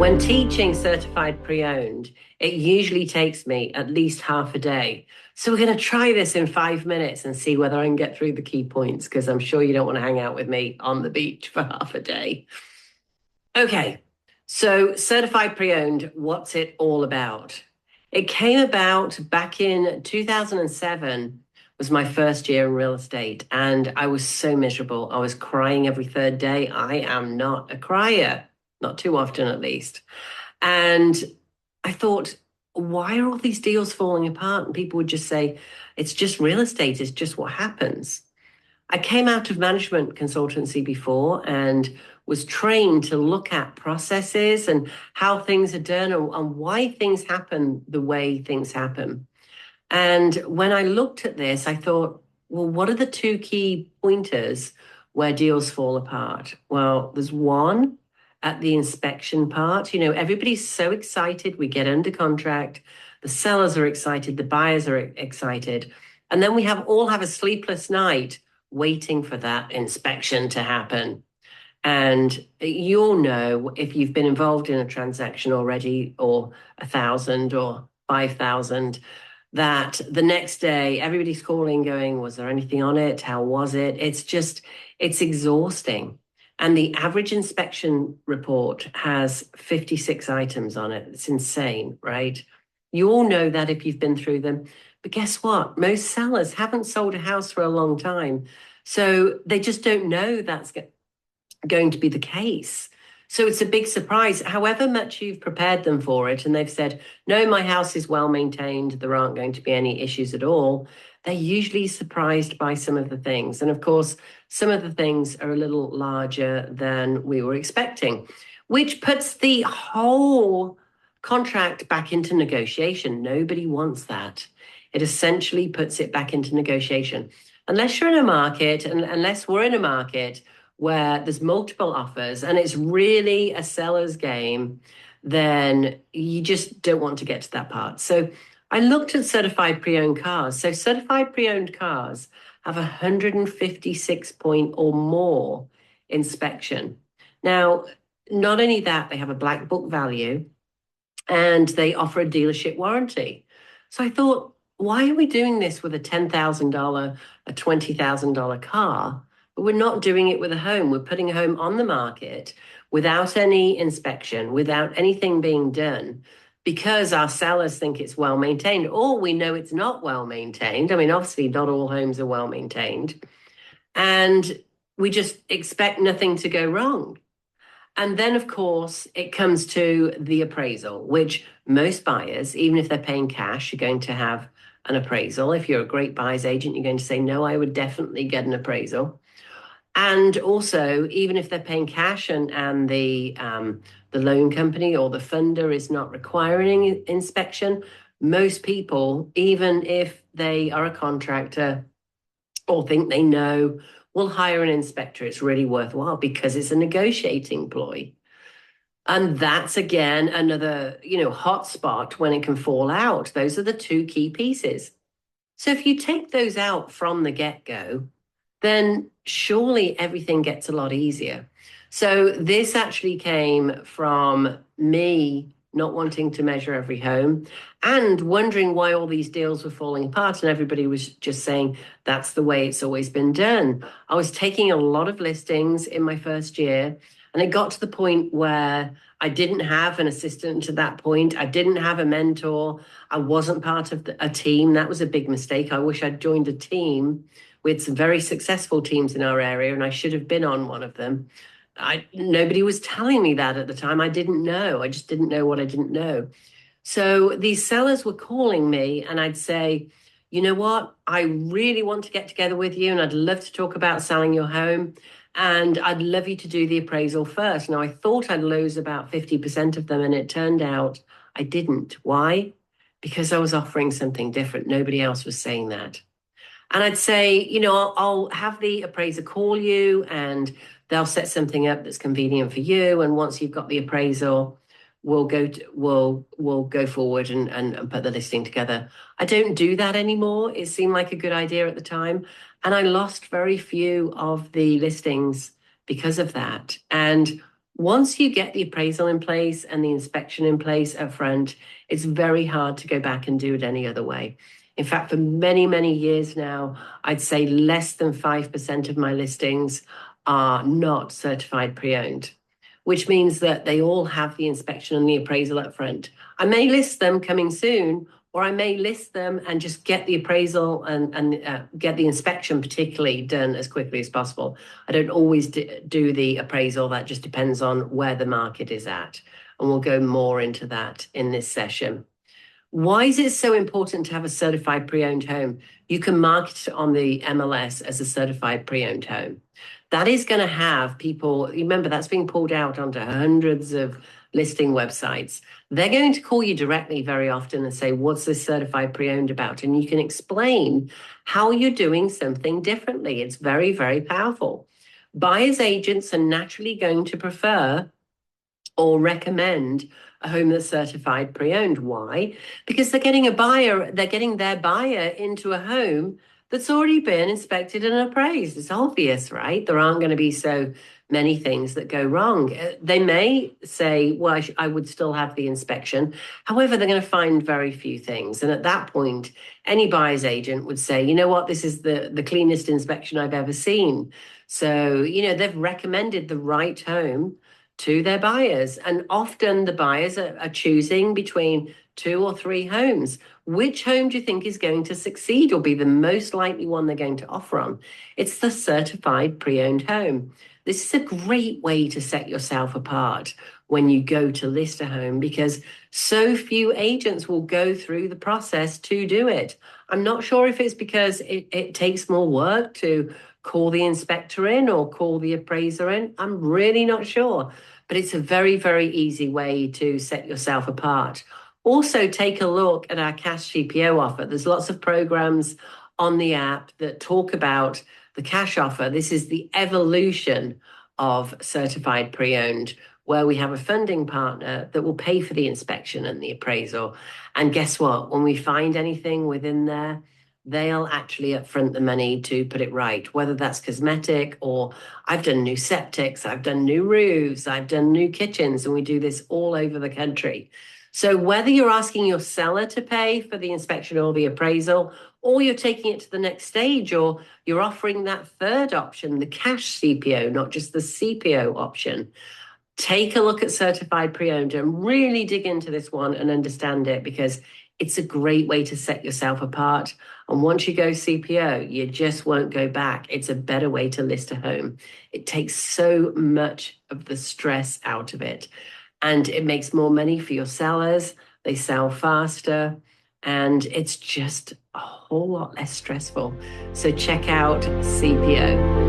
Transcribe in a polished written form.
When teaching certified pre-owned, it usually takes me at least half a day. So we're going to try this in 5 minutes and see whether I can get through the key points, because I'm sure you don't want to hang out with me on the beach for half a day. Okay, so certified pre-owned, what's it all about? It came about back in 2007, was my first year in real estate, and I was so miserable. I was crying every third day. I am not a crier, not too often at least. And I thought, why are all these deals falling apart? And people would just say, it's just real estate, it's just what happens. I came out of management consultancy before and was trained to look at processes and how things are done and why things happen the way things happen. And when I looked at this, I thought, well, what are the two key pointers where deals fall apart? Well, there's one at the inspection part. You know, everybody's so excited. We get under contract. The sellers are excited. The buyers are excited. And then we all have a sleepless night waiting for that inspection to happen. And you'll know if you've been involved in a transaction already, or 1,000 or 5,000, that the next day everybody's calling going, was there anything on it? How was it? It's exhausting. And the average inspection report has 56 items on it. It's insane, right? You all know that if you've been through them. But guess what? Most sellers haven't sold a house for a long time. So they just don't know that's going to be the case. So it's a big surprise, however much you've prepared them for it. And they've said, no, my house is well maintained. There aren't going to be any issues at all. They're usually surprised by some of the things. And of course, some of the things are a little larger than we were expecting, which puts the whole contract back into negotiation. Nobody wants that. It essentially puts it back into negotiation. Unless you're in a market, and unless we're in a market where there's multiple offers and it's really a seller's game, then you just don't want to get to that part. So I looked at certified pre-owned cars. So certified pre-owned cars have 156 point or more inspection. Now, not only that, they have a black book value and they offer a dealership warranty. So I thought, why are we doing this with a $10,000, a $20,000 car? But we're not doing it with a home. We're putting a home on the market without any inspection, without anything being done, because our sellers think it's well maintained, or we know it's not well maintained. I mean, obviously, not all homes are well maintained. And we just expect nothing to go wrong. And then, of course, it comes to the appraisal, which most buyers, even if they're paying cash, are going to have an appraisal. If you're a great buyer's agent, you're going to say, no, I would definitely get an appraisal. And also, even if they're paying cash and the loan company or the funder is not requiring inspection, most people, even if they are a contractor or think they know, will hire an inspector. It's really worthwhile because it's a negotiating ploy. And that's, again, another, hot spot when it can fall out. Those are the two key pieces. So if you take those out from the get-go, then surely everything gets a lot easier. So this actually came from me not wanting to measure every home and wondering why all these deals were falling apart. And everybody was just saying, that's the way it's always been done. I was taking a lot of listings in my first year, and it got to the point where I didn't have an assistant to that point. I didn't have a mentor. I wasn't part of a team. That was a big mistake. I wish I'd joined a team with some very successful teams in our area, and I should have been on one of them. Nobody was telling me that at the time. I didn't know. I just didn't know what I didn't know. So these sellers were calling me, and I'd say, you know what? I really want to get together with you, and I'd love to talk about selling your home, and I'd love you to do the appraisal first. Now, I thought I'd lose about 50% of them, and it turned out I didn't. Why? Because I was offering something different. Nobody else was saying that. And I'd say, I'll have the appraiser call you and they'll set something up that's convenient for you. And once you've got the appraisal, we'll go forward and put the listing together. I don't do that anymore. It seemed like a good idea at the time. And I lost very few of the listings because of that. And Once you get the appraisal in place and the inspection in place up front, it's very hard to go back and do it any other way. In fact, for many, many years now, I'd say less than 5% of my listings are not certified pre-owned, which means that they all have the inspection and the appraisal up front. I may list them coming soon, or I may list them and just get the appraisal and get the inspection particularly done as quickly as possible. I don't always do the appraisal. That just depends on where the market is at. And we'll go more into that in this session. Why is it so important to have a certified pre-owned home? You can market it on the MLS as a certified pre-owned home. That is going to have people, remember that's being pulled out onto hundreds of listing websites. They're going to call you directly very often and say, what's this certified pre-owned about? And you can explain how you're doing something differently. It's very, very powerful. Buyers agents are naturally going to prefer or recommend a home that's certified pre-owned. Why? Because they're getting their buyer into a home that's already been inspected and appraised. It's obvious, right? There aren't going to be so many things that go wrong. They may say, well, I would still have the inspection. However, they're going to find very few things. And at that point, any buyer's agent would say, you know what, this is the cleanest inspection I've ever seen. So, they've recommended the right home to their buyers. And often the buyers are choosing between 2 or 3 homes. Which home do you think is going to succeed or be the most likely one they're going to offer on? It's the certified pre-owned home. This is a great way to set yourself apart when you go to list a home, because so few agents will go through the process to do it. I'm not sure if it's because it takes more work to call the inspector in or call the appraiser in. I'm really not sure, but it's a very, very easy way to set yourself apart. Also, take a look at our CashCPO offer. There's lots of programs on the app that talk about the cash offer. This is the evolution of certified pre-owned, where we have a funding partner that will pay for the inspection and the appraisal. And guess what? When we find anything within there, they'll actually upfront the money to put it right, whether that's cosmetic or I've done new septics, I've done new roofs, I've done new kitchens, and we do this all over the country. So whether you're asking your seller to pay for the inspection or the appraisal, or you're taking it to the next stage, or you're offering that third option, the cash CPO, not just the CPO option, take a look at certified pre-owned and really dig into this one and understand it, because it's a great way to set yourself apart. And once you go CPO, you just won't go back. It's a better way to list a home. It takes so much of the stress out of it. And it makes more money for your sellers. They sell faster. And it's just a whole lot less stressful. So check out CPO.